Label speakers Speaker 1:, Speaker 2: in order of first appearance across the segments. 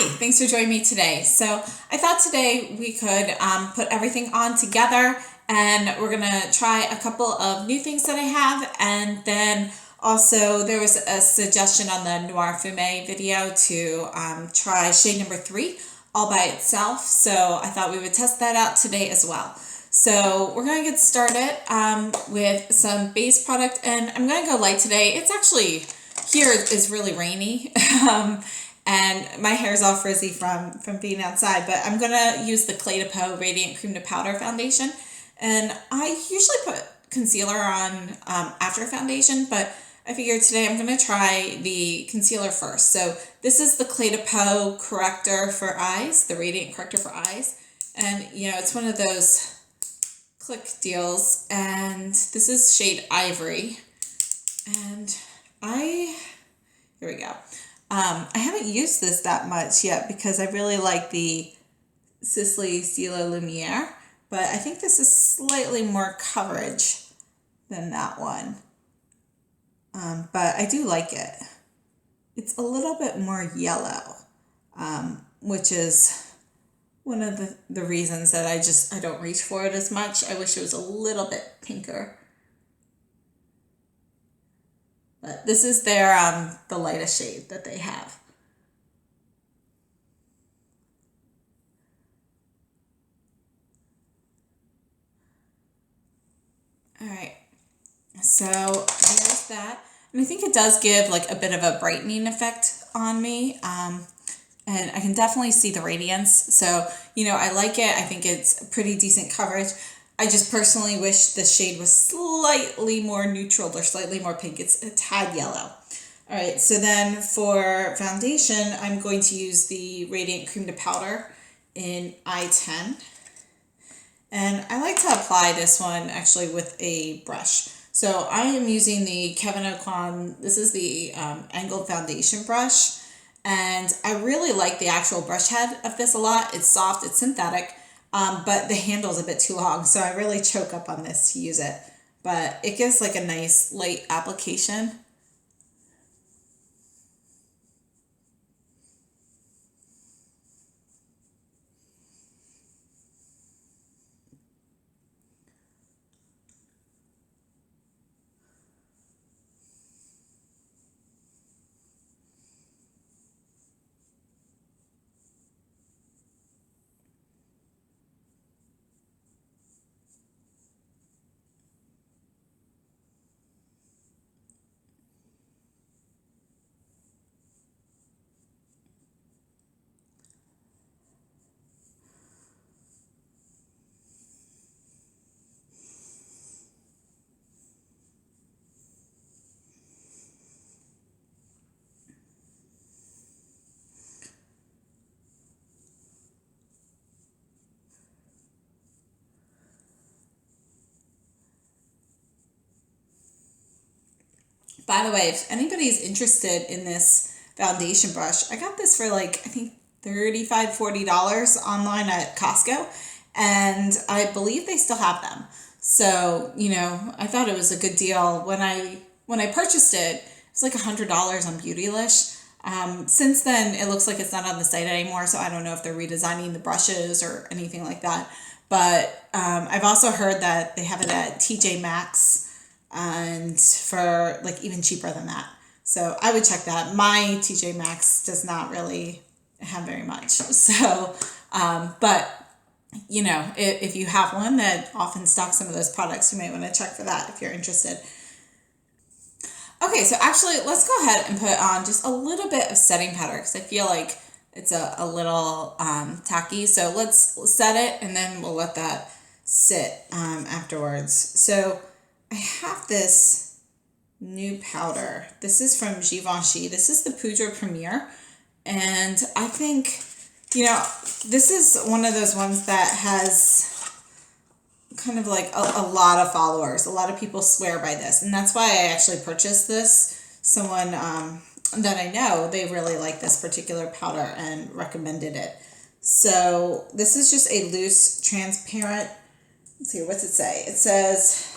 Speaker 1: Hi, thanks for joining me today. So I thought today we could put everything on together, and we're gonna try a couple of new things that I have, and then also there was a suggestion on the Noir Fume video to try shade number 3 all by itself. So I thought we would test that out today as well. So we're gonna get started with some base product, and I'm gonna go light today. It's actually, here is really rainy. And my hair's all frizzy from being outside, but I'm gonna use the Clay to Peau Radiant Cream to Powder foundation. And I usually put concealer on after foundation, but I figured today I'm gonna try the concealer first. So this is the Clay to Peau corrector for eyes, the Radiant Corrector for Eyes. And you know, it's one of those click deals, and this is shade Ivory. And here we go. I haven't used this that much yet because I really like the Sisley Stila Lumiere, but I think this is slightly more coverage than that one. But I do like it. It's a little bit more yellow, which is one of the reasons that I don't reach for it as much. I wish it was a little bit pinker. But this is their the lightest shade that they have. All right, so there's that. And I think it does give like a bit of a brightening effect on me. And I can definitely see the radiance. So, you know, I like it. I think it's pretty decent coverage. I just personally wish the shade was slightly more neutral or slightly more pink. It's a tad yellow. All right, so then for foundation, I'm going to use the Radiant Cream to Powder in I-10. And I like to apply this one actually with a brush. So I am using the Kevyn Aucoin, this is the angled foundation brush. And I really like the actual brush head of this a lot. It's soft, it's synthetic. But the handle's a bit too long, so I really choke up on this to use it. But it gives like a nice light application. By the way, if anybody's interested in this foundation brush, I got this for like, I think $35, $40 online at Costco. And I believe they still have them. So, you know, I thought it was a good deal. When I purchased it, it was like $100 on Beautylish. Since then, it looks like it's not on the site anymore, so I don't know if they're redesigning the brushes or anything like that. But I've also heard that they have it at TJ Maxx and for like even cheaper than that. So I would check that. My TJ Maxx does not really have very much. So, but you know, if you have one that often stocks some of those products, you might want to check for that if you're interested. Okay, so actually let's go ahead and put on just a little bit of setting powder because I feel like it's a little tacky. So let's set it and then we'll let that sit afterwards. So I have this new powder. This is from Givenchy. This is the Poudre Premiere. And I think, you know, this is one of those ones that has kind of like a lot of followers. A lot of people swear by this. And that's why I actually purchased this. Someone that I know, they really like this particular powder and recommended it. So this is just a loose, transparent, let's see, what's it say? It says,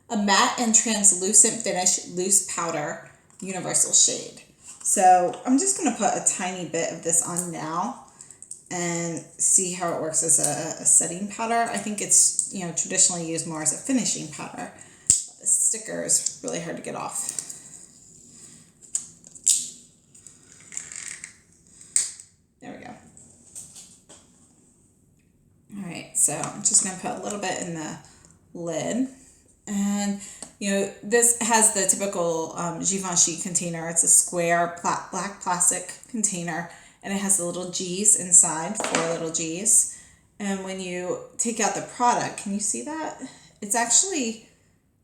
Speaker 1: a matte and translucent finish loose powder universal shade. So I'm just going to put a tiny bit of this on now and see how it works as a setting powder. I think it's, you know, traditionally used more as a finishing powder. The sticker is really hard to get off. There we go. All right, so I'm just going to put a little bit in the lid. And, you know, this has the typical Givenchy container. It's a square black plastic container, and it has the little G's inside, 4 little G's. And when you take out the product, can you see that? It's actually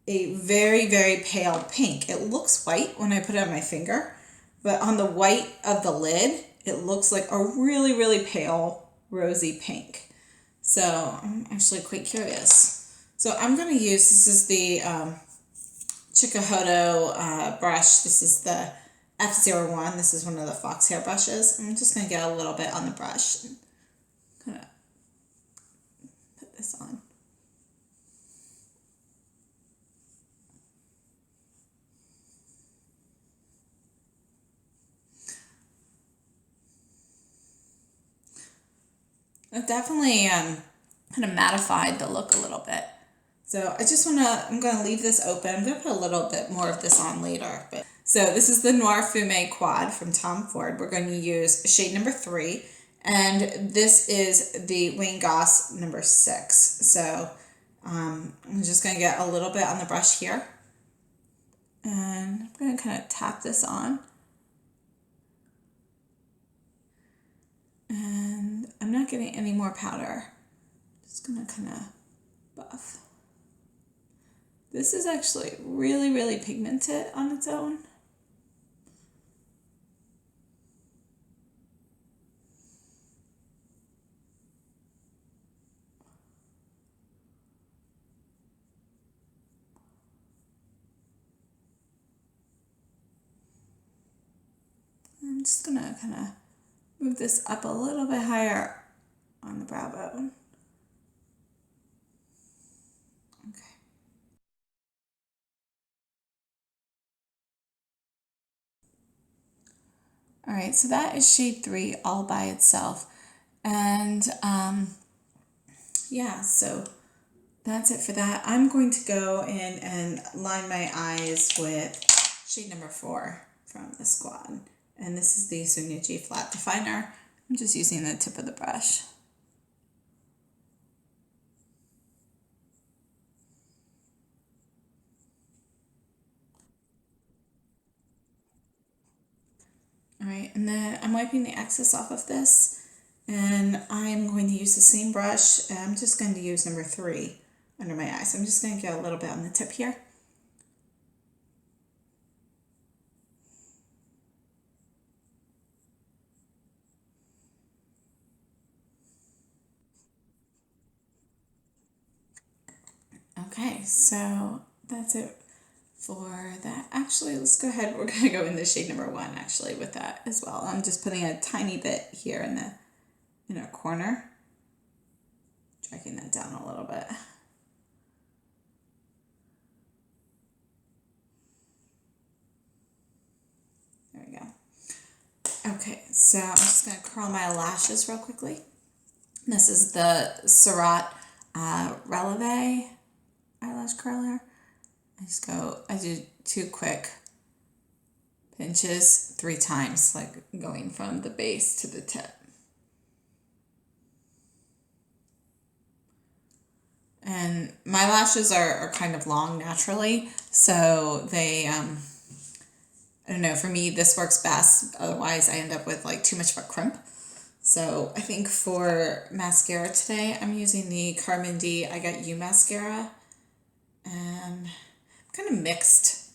Speaker 1: a very, very pale pink. It looks white when I put it on my finger, but on the white of the lid, it looks like a really, really pale rosy pink. So I'm actually quite curious. So I'm going to use, this is the Chantecaille brush. This is the F01. This is one of the fox hair brushes. I'm just going to get a little bit on the brush and kind of put this on. It definitely kind of mattified the look a little bit. So I just I'm going to leave this open. I'm going to put a little bit more of this on later. So this is the Noir Fume Quad from Tom Ford. We're going to use shade number 3. And this is the Wayne Goss number 6. So I'm just going to get a little bit on the brush here. And I'm going to kind of tap this on. And I'm not getting any more powder. Just going to kind of buff. This is actually really, really pigmented on its own. I'm just gonna kind of move this up a little bit higher on the brow bone. Okay. All right, so that is shade 3 all by itself. And yeah, so that's it for that. I'm going to go in and line my eyes with shade number 4 from the Squad. And this is the Sonia G Flat Definer. I'm just using the tip of the brush. All right, and then I'm wiping the excess off of this, and I'm going to use the same brush. And I'm just going to use number 3 under my eyes. So I'm just going to get a little bit on the tip here. Okay, so that's it for that. Actually, let's go ahead. We're going to go in the shade number 1 actually with that as well. I'm just putting a tiny bit here in the inner corner, dragging that down a little bit. There we go. Okay, so I'm just going to curl my lashes real quickly. This is the Surratt Releve eyelash curler. I do 2 quick pinches 3 times, like going from the base to the tip. And my lashes are kind of long naturally, so they, I don't know, for me this works best. Otherwise I end up with like too much of a crimp. So I think for mascara today, I'm using the Carmen D I Got You mascara. And I'm kind of mixed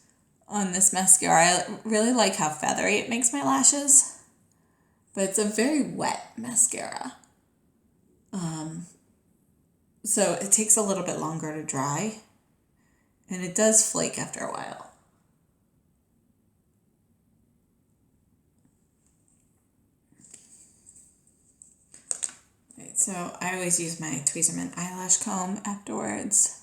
Speaker 1: on this mascara. I really like how feathery it makes my lashes, but it's a very wet mascara. So it takes a little bit longer to dry, and it does flake after a while. Right, so I always use my Tweezerman eyelash comb afterwards.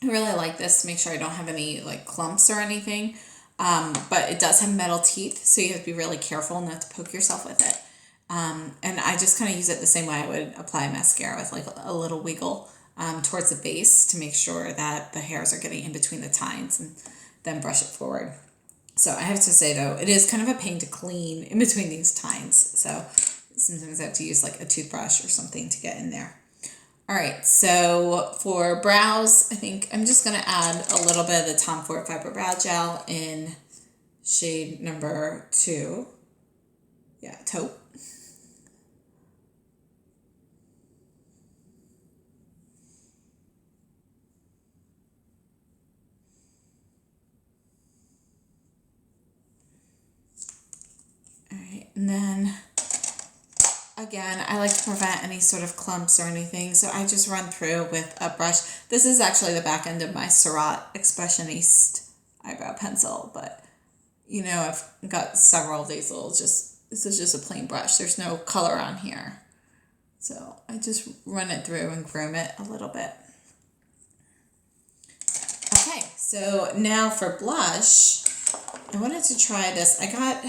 Speaker 1: I really like this to make sure I don't have any like clumps or anything. But it does have metal teeth, so you have to be really careful not to poke yourself with it. And I just kind of use it the same way I would apply mascara, with like a little wiggle towards the base to make sure that the hairs are getting in between the tines, and then brush it forward. So I have to say though, it is kind of a pain to clean in between these tines. So sometimes I have to use like a toothbrush or something to get in there. All right, so for brows, I think I'm just gonna add a little bit of the Tom Ford Fiber Brow Gel in shade number 2. Yeah, taupe. All right, and then again, I like to prevent any sort of clumps or anything, so I just run through with a brush. This is actually the back end of my Surratt Expressioniste eyebrow pencil, but you know, I've got several of these little this is just a plain brush. There's no color on here. So I just run it through and groom it a little bit. Okay, so now for blush, I wanted to try this. I got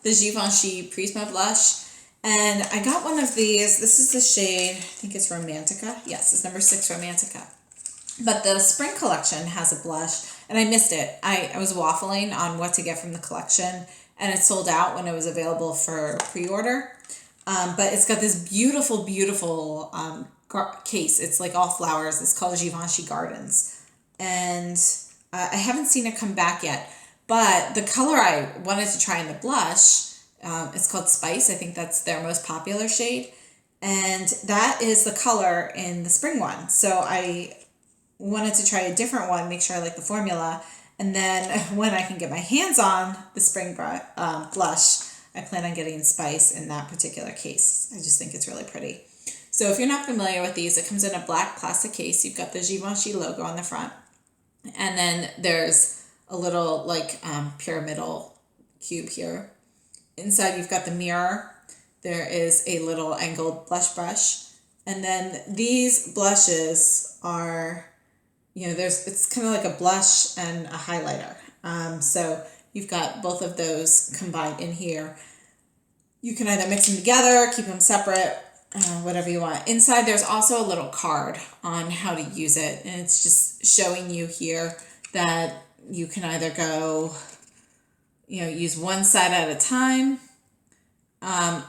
Speaker 1: the Givenchy Prisma blush, and I got one of these. This is the shade, I think it's Romantica. Yes, it's number 6 Romantica. But the spring collection has a blush, and I missed it. I was waffling on what to get from the collection, and it sold out when it was available for pre-order. But it's got this beautiful, beautiful case. It's like all flowers. It's called Givenchy Gardens. And I haven't seen it come back yet. But the color I wanted to try in the blush, it's called Spice. I think that's their most popular shade. And that is the color in the spring one. So I wanted to try a different one, make sure I like the formula. And then when I can get my hands on the spring blush, I plan on getting Spice in that particular case. I just think it's really pretty. So if you're not familiar with these, it comes in a black plastic case. You've got the Givenchy logo on the front. And then there's a little like pyramidal cube here. Inside you've got the mirror. There is a little angled blush brush. And then these blushes are, you know, it's kind of like a blush and a highlighter. So you've got both of those combined in here. You can either mix them together, keep them separate, whatever you want. Inside there's also a little card on how to use it, and it's just showing you here that you can either go, you know, use one side at a time,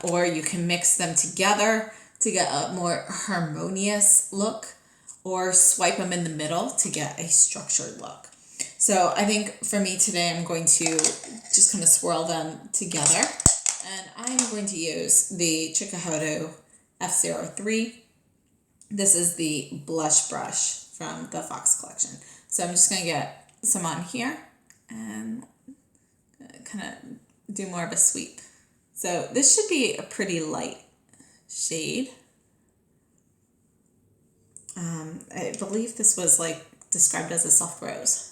Speaker 1: or you can mix them together to get a more harmonious look, or swipe them in the middle to get a structured look. So I think for me today, I'm going to just kind of swirl them together, and I'm going to use the Chikuhodo F03. This is the blush brush from the Fox collection. So I'm just going to get some on here and kind of do more of a sweep. So this should be a pretty light shade. I believe this was like described as a soft rose.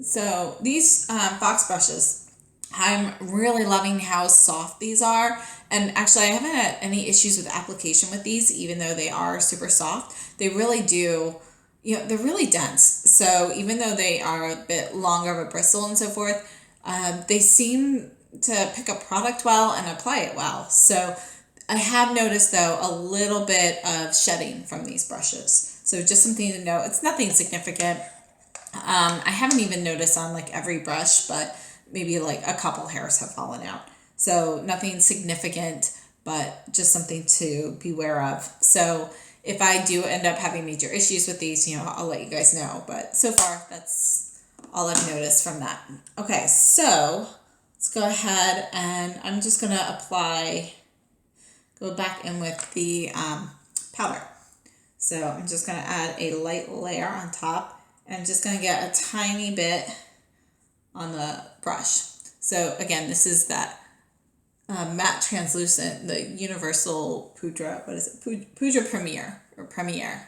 Speaker 1: So these Fox brushes, I'm really loving how soft these are. And actually, I haven't had any issues with application with these, even though they are super soft. They really do, you know, they're really dense. So even though they are a bit longer of a bristle and so forth, they seem to pick up product well and apply it well. So I have noticed, though, a little bit of shedding from these brushes. So just something to know. It's nothing significant. I haven't even noticed on like every brush, but maybe like a couple hairs have fallen out. So nothing significant, but just something to beware of. So if I do end up having major issues with these, you know, I'll let you guys know. But so far, that's all I've noticed from that. Okay, so let's go ahead and I'm just going to go back in with the powder. So I'm just going to add a light layer on top. I'm just going to get a tiny bit on the brush. So again, this is that matte translucent, the Universal Poudre, what is it? Poudre Premiere or Premiere.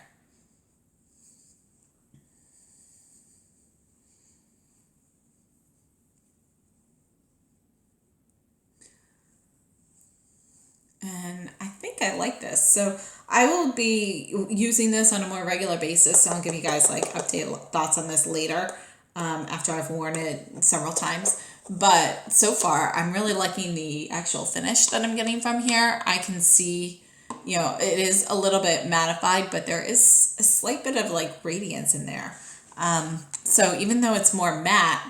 Speaker 1: And I think I like this. So I will be using this on a more regular basis. So I'll give you guys like updated thoughts on this later after I've worn it several times. But so far, I'm really liking the actual finish that I'm getting from here. I can see, you know, it is a little bit mattified, but there is a slight bit of like radiance in there. So even though it's more matte,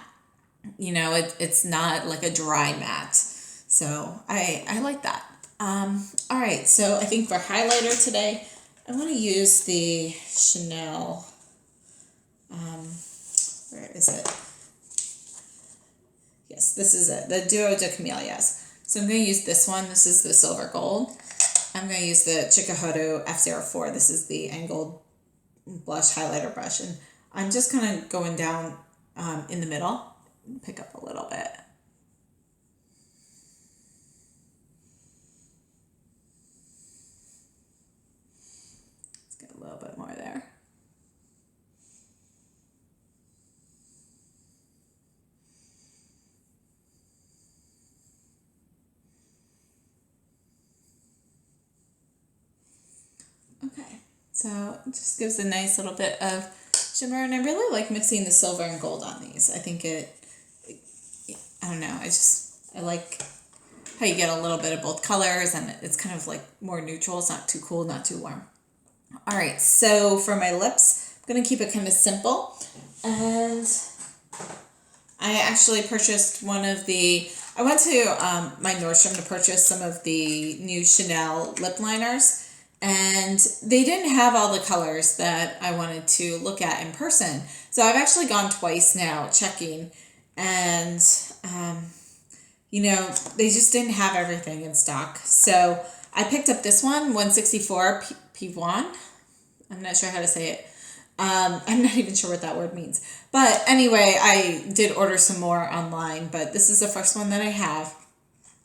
Speaker 1: you know, it's not like a dry matte. So I like that. All right, so I think for highlighter today, I want to use the Chanel, where is it? Yes, this is it, the Duo de Camellias. So I'm going to use this one. This is the silver gold. I'm going to use the Chikuhodo F04. This is the angled blush highlighter brush. And I'm just kind of going down in the middle, pick up a little bit. A little bit more there. Okay, so it just gives a nice little bit of shimmer, and I really like mixing the silver and gold on these. I think I don't know, I like how you get a little bit of both colors, and it's kind of like more neutral. It's not too cool, not too warm. All right, so for my lips, I'm going to keep it kind of simple. And I actually purchased I went to my Nordstrom to purchase some of the new Chanel lip liners. And they didn't have all the colors that I wanted to look at in person. So I've actually gone twice now checking. And, you know, they just didn't have everything in stock. So I picked up this one, 164 P1. I'm not sure how to say it. I'm not even sure what that word means. But anyway, I did order some more online, but this is the first one that I have.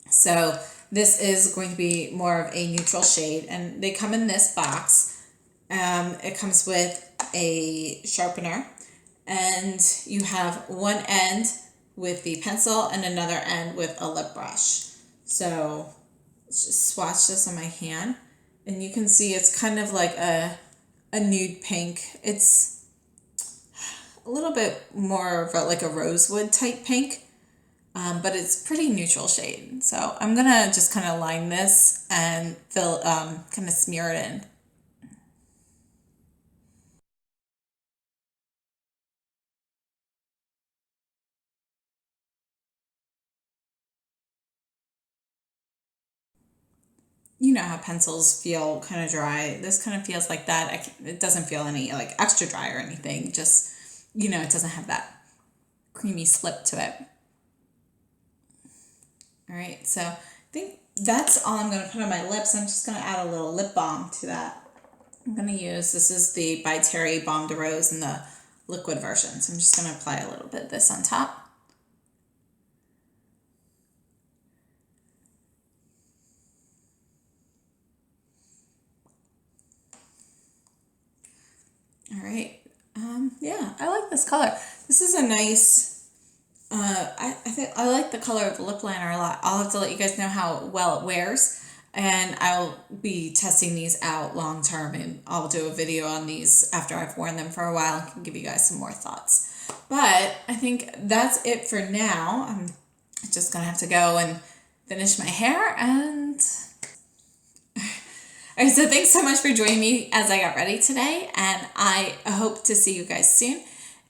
Speaker 1: So this is going to be more of a neutral shade, and they come in this box. It comes with a sharpener, and you have one end with the pencil and another end with a lip brush. So let's just swatch this on my hand, and you can see it's kind of like a nude pink. It's a little bit more of like a rosewood type pink, but it's pretty neutral shade. So I'm gonna just kind of line this and kind of smear it in. You know how pencils feel kind of dry. This kind of feels like that. It doesn't feel any like extra dry or anything. Just, you know, it doesn't have that creamy slip to it. All right, so I think that's all I'm going to put on my lips. I'm just going to add a little lip balm to that. I'm going to use, this is the By Terry Balm de Rose in the liquid version. So I'm just going to apply a little bit of this on top. All right. Yeah, I like this color. This is a nice, I think I like the color of the lip liner a lot. I'll have to let you guys know how well it wears, and I'll be testing these out long term, and I'll do a video on these after I've worn them for a while and can give you guys some more thoughts. But I think that's it for now. I'm just gonna have to go and finish my hair, and all right, so thanks so much for joining me as I got ready today, and I hope to see you guys soon.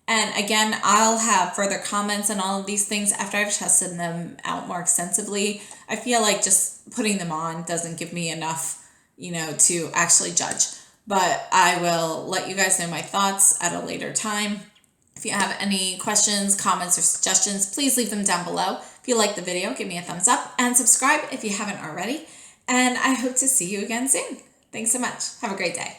Speaker 1: And again, I'll have further comments on all of these things after I've tested them out more extensively. I feel like just putting them on doesn't give me enough, you know, to actually judge. But I will let you guys know my thoughts at a later time. If you have any questions, comments, or suggestions, please leave them down below. If you like the video, give me a thumbs up and subscribe if you haven't already. And I hope to see you again soon. Thanks so much. Have a great day.